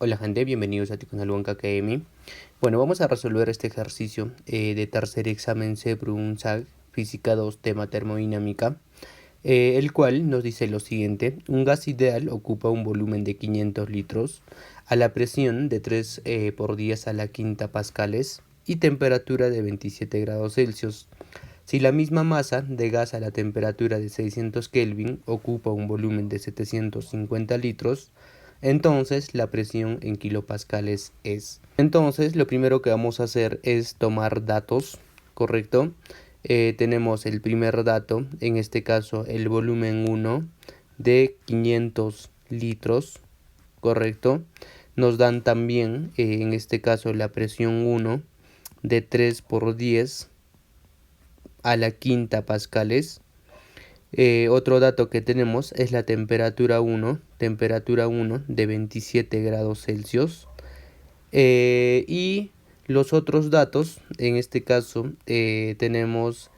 Hola gente, bienvenidos a tu canal Wonka Academy. Bueno, vamos a resolver este ejercicio de tercer examen CEPRU-UNSAG Física 2, tema termodinámica, el cual nos dice lo siguiente: un gas ideal ocupa un volumen de 500 litros a la presión de 3 por 10 a la quinta pascales y temperatura de 27 grados Celsius. Si la misma masa de gas a la temperatura de 600 Kelvin ocupa un volumen de 750 litros, entonces la presión en kilopascales es. Entonces lo primero que vamos a hacer es tomar datos, ¿correcto? Tenemos el primer dato, en este caso el volumen 1 de 500 litros, ¿correcto? Nos dan también, en este caso, la presión 1 de 3 por 10 a la quinta pascales. Otro dato que tenemos es la temperatura 1 de 27 grados Celsius. Y los otros datos, en este caso tenemos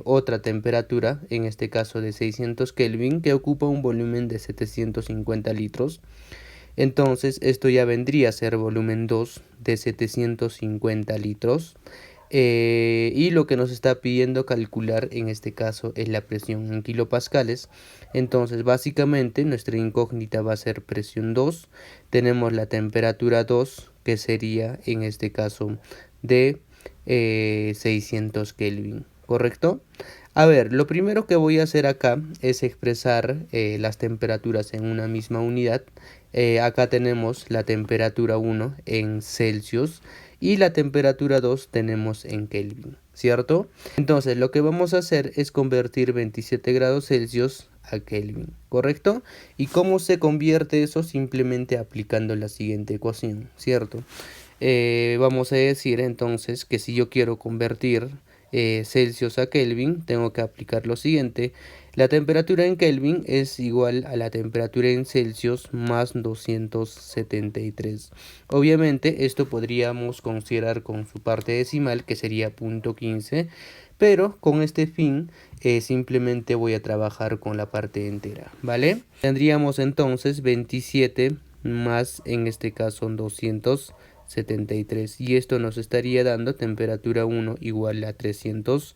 otra temperatura, en este caso de 600 Kelvin, que ocupa un volumen de 750 litros. Entonces esto ya vendría a ser volumen 2 de 750 litros. Y lo que nos está pidiendo calcular en este caso es la presión en kilopascales. Entonces básicamente nuestra incógnita va a ser presión 2. Tenemos la temperatura 2, que sería en este caso de 600 Kelvin, ¿correcto? A ver, lo primero que voy a hacer acá es expresar las temperaturas en una misma unidad. Acá tenemos la temperatura 1 en Celsius y la temperatura 2 tenemos en Kelvin, ¿cierto? Entonces lo que vamos a hacer es convertir 27 grados Celsius a Kelvin, ¿correcto? ¿Y cómo se convierte eso? Simplemente aplicando la siguiente ecuación, ¿cierto? Vamos a decir entonces que si yo quiero convertir Celsius a Kelvin, tengo que aplicar lo siguiente: la temperatura en Kelvin es igual a la temperatura en Celsius más 273. Obviamente esto podríamos considerar con su parte decimal, que sería 0.15, pero con este fin simplemente voy a trabajar con la parte entera, ¿vale? Tendríamos entonces 27 más, en este caso, 273, y esto nos estaría dando temperatura 1 igual a 300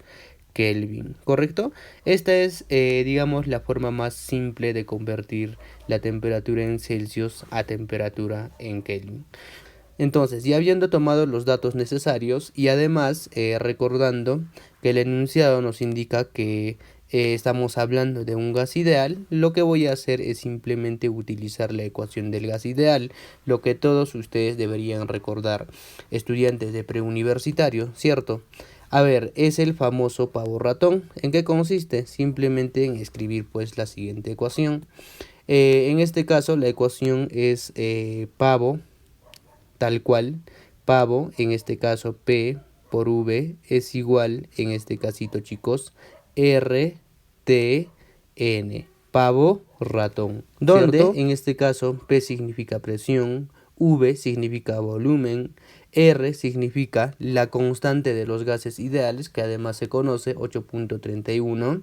Kelvin, ¿correcto? Esta es, digamos, la forma más simple de convertir la temperatura en Celsius a temperatura en Kelvin. Entonces, ya habiendo tomado los datos necesarios y además recordando que el enunciado nos indica que estamos hablando de un gas ideal, lo que voy a hacer es simplemente utilizar la ecuación del gas ideal, lo que todos ustedes deberían recordar, estudiantes de preuniversitario, ¿cierto? A ver, es el famoso pavo ratón. ¿En qué consiste? Simplemente en escribir pues la siguiente ecuación. En este caso la ecuación es pavo, tal cual, pavo, en este caso P por V es igual, en este casito chicos, R, T, N, pavo, ratón, donde ¿cierto? En este caso P significa presión, V significa volumen, R significa la constante de los gases ideales, que además se conoce, 8.31,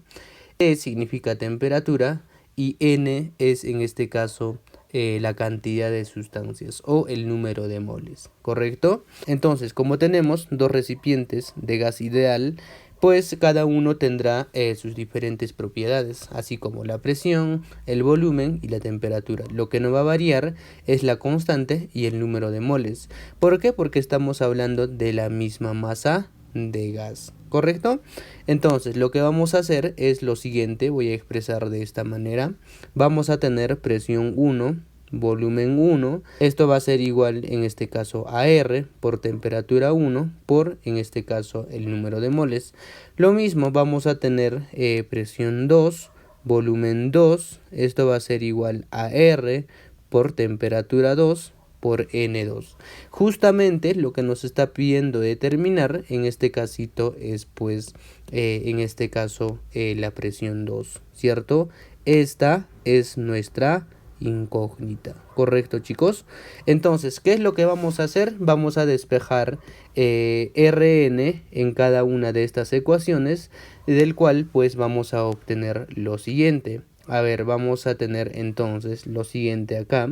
T significa temperatura y N es en este caso la cantidad de sustancias o el número de moles, ¿correcto? Entonces, como tenemos dos recipientes de gas ideal, pues cada uno tendrá sus diferentes propiedades, así como la presión, el volumen y la temperatura. Lo que no va a variar es la constante y el número de moles. ¿Por qué? Porque estamos hablando de la misma masa de gas, ¿correcto? Entonces lo que vamos a hacer es lo siguiente, voy a expresar de esta manera: vamos a tener presión 1, volumen 1, esto va a ser igual en este caso a R por temperatura 1 por, en este caso, el número de moles. Lo mismo vamos a tener presión 2, volumen 2, esto va a ser igual a R por temperatura 2 por N2. Justamente lo que nos está pidiendo determinar en este casito es pues en este caso la presión 2, ¿cierto? Esta es nuestra incógnita, ¿correcto, chicos? Entonces, ¿qué es lo que vamos a hacer? Vamos a despejar Rn en cada una de estas ecuaciones, del cual pues vamos a obtener lo siguiente. A ver, vamos a tener entonces lo siguiente acá: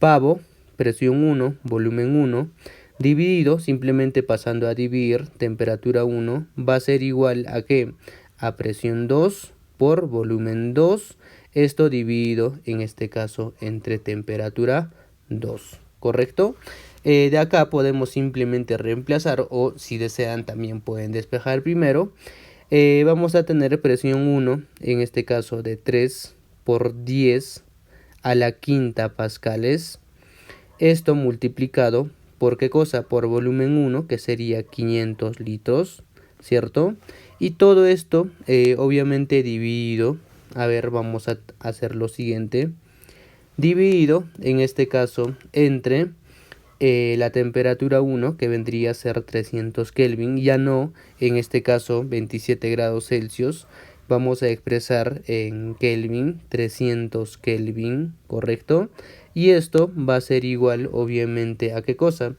pavo, presión 1, volumen 1, dividido, simplemente pasando a dividir, temperatura 1, va a ser igual a ¿qué? A presión 2 por volumen 2, esto dividido en este caso entre temperatura 2, ¿correcto? De acá podemos simplemente reemplazar, o si desean también pueden despejar primero. Vamos a tener presión 1, en este caso de 3 por 10 a la quinta pascales. Esto multiplicado por ¿qué cosa? Por volumen 1, que sería 500 litros, ¿cierto? Y todo esto obviamente dividido, a ver, vamos a hacer lo siguiente, dividido en este caso entre la temperatura 1, que vendría a ser 300 Kelvin, ya no en este caso 27 grados Celsius, vamos a expresar en Kelvin, 300 Kelvin, ¿correcto? Y esto va a ser igual obviamente a ¿qué cosa?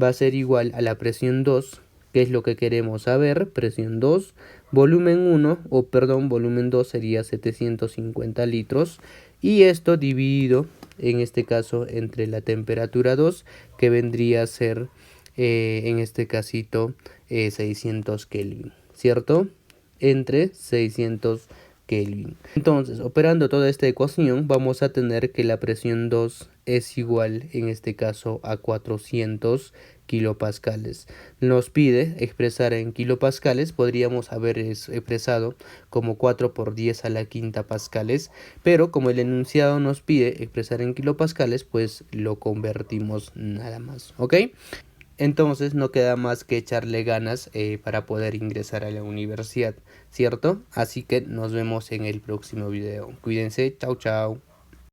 Va a ser igual a la presión 2, que es lo que queremos saber, presión 2, volumen 1, o perdón, volumen 2 sería 750 litros, y esto dividido en este caso entre la temperatura 2, que vendría a ser en este casito 600 Kelvin, ¿cierto? Entre 600 Kelvin. Entonces, operando toda esta ecuación, vamos a tener que la presión 2 es igual en este caso a 400 kilopascales. Nos pide expresar en kilopascales, podríamos haber expresado como 4 por 10 a la quinta pascales, pero como el enunciado nos pide expresar en kilopascales, pues lo convertimos nada más, ¿ok? Entonces no queda más que echarle ganas para poder ingresar a la universidad, ¿cierto? Así que nos vemos en el próximo video. Cuídense, chao chao.